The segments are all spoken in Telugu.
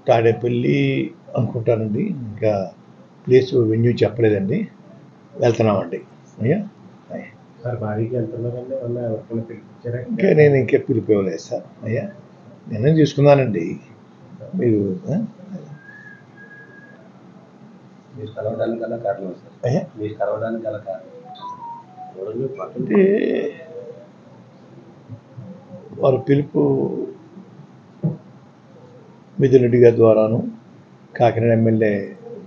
తాడేపల్లి అనుకుంటానండి. ఇంకా ప్లేస్ వెన్యూ చెప్పలేదండి. వెళ్తున్నామండి. అయ్యా సార్ భారీగా వెళ్తున్నారండి, ఎవరికైనా పిలిపించారా? ఇంకా నేను ఇంకా పిలుపు ఇవ్వలేదు సార్. అయ్యా నిర్ణయం తీసుకున్నానండి. మీరు మీరు కలవడానికి గల కారణం సార్, అయ్యా మీరు కలవడానికి గల కారణం అంటే వారి పిలుపు మిథున్ రెడ్డి గారి ద్వారాను, కాకినాడ ఎమ్మెల్యే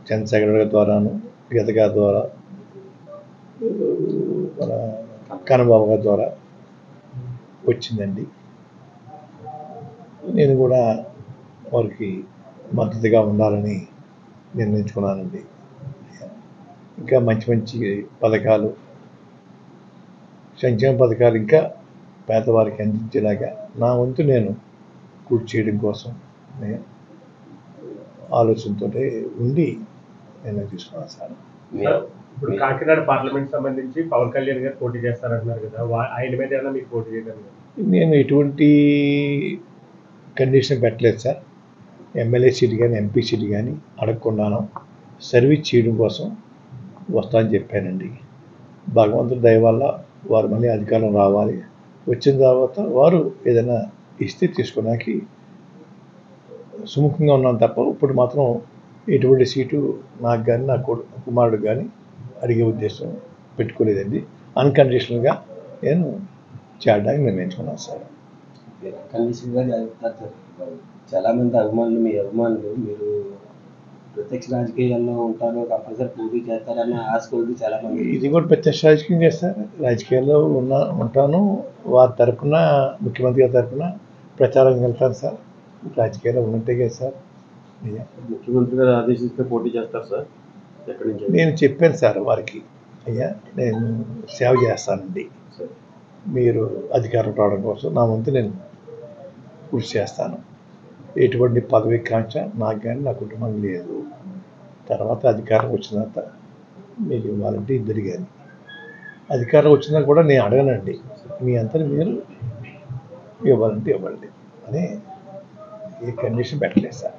చంద్రశేఖర్ గారి ద్వారాను, గీత గారి ద్వారా, మన కన్నబాబు గారి ద్వారా వచ్చిందండి. నేను కూడా వారికి మద్దతుగా ఉండాలని నిర్ణయించుకున్నానండి. ఇంకా మంచి మంచి పథకాలు, సంక్షేమ పథకాలు ఇంకా పేదవారికి అందించేలాగా నా వంతు నేను కృషి చేయడం కోసం ఆలోచనతో ఉండి నిర్ణయం తీసుకున్నాను సార్. ఇప్పుడు కాకినాడ పార్లమెంట్ సంబంధించి పవన్ కళ్యాణ్ గారు పోటీ చేస్తారంటున్నారు కదా, ఆయన మీద ఏమైనా మీకు పోటీ చేయడం? నేను ఎటువంటి కండిషన్ పెట్టలేదు సార్. ఎమ్మెల్యే సీట్ కానీ ఎంపీ సీట్ కానీ అడగకుండాను సర్వీస్ చేయడం కోసం వస్తానని చెప్పానండి. భగవంతుడి దయ వల్ల వారు మళ్ళీ అధికారం రావాలి, వచ్చిన తర్వాత వారు ఏదైనా ఇస్తే తీసుకోవడానికి సుముఖంగా ఉన్నాను తప్ప ఇప్పుడు మాత్రం ఎటువంటి సీటు నాకు కానీ నా కుమారుడు కానీ అడిగే ఉద్దేశం పెట్టుకోలేదండి. అన్కండిషనల్గా నేను చేయడానికి నిర్ణయించుకున్నాను సార్. కండిషన్గా చెప్తారు సార్. చాలామంది అభిమానులు, మీ అభిమానులు మీరు ప్రత్యక్ష రాజకీయాల్లో ఉంటారు, కంపల్సరీ పోటీ చేస్తారని ఆశ కొద్ది చాలామంది. ఇది కూడా ప్రత్యక్ష రాజకీయం చేస్తారు. రాజకీయాల్లో ఉంటాను. వారి తరఫున, ముఖ్యమంత్రి గారి తరఫున ప్రచారం వెళ్తాను సార్. రాజకీయాల్లో ఉన్నట్టే కదా సార్. ముఖ్యమంత్రి గారు ఆదేశిస్తే పోటీ చేస్తారు సార్. ఎక్కడి నుంచి? నేను చెప్పాను సార్ వారికి, అయ్యా నేను సేవ చేస్తానండి, మీరు అధికారం రావడం కోసం నా వంతు నేను కృషి చేస్తాను. ఎటువంటి పదవి కాంక్ష నాకు కానీ నా కుటుంబం లేదు. తర్వాత అధికారం వచ్చిన తర్వాత మీరు ఇవ్వాలంటే ఇద్దరు కానీ, అధికారం వచ్చినా కూడా నేను అడగనండి, మీ అంతా మీరు ఇవ్వాలంటే ఇవ్వండి అని ఏ కండిషన్ పెట్టలేదు సార్.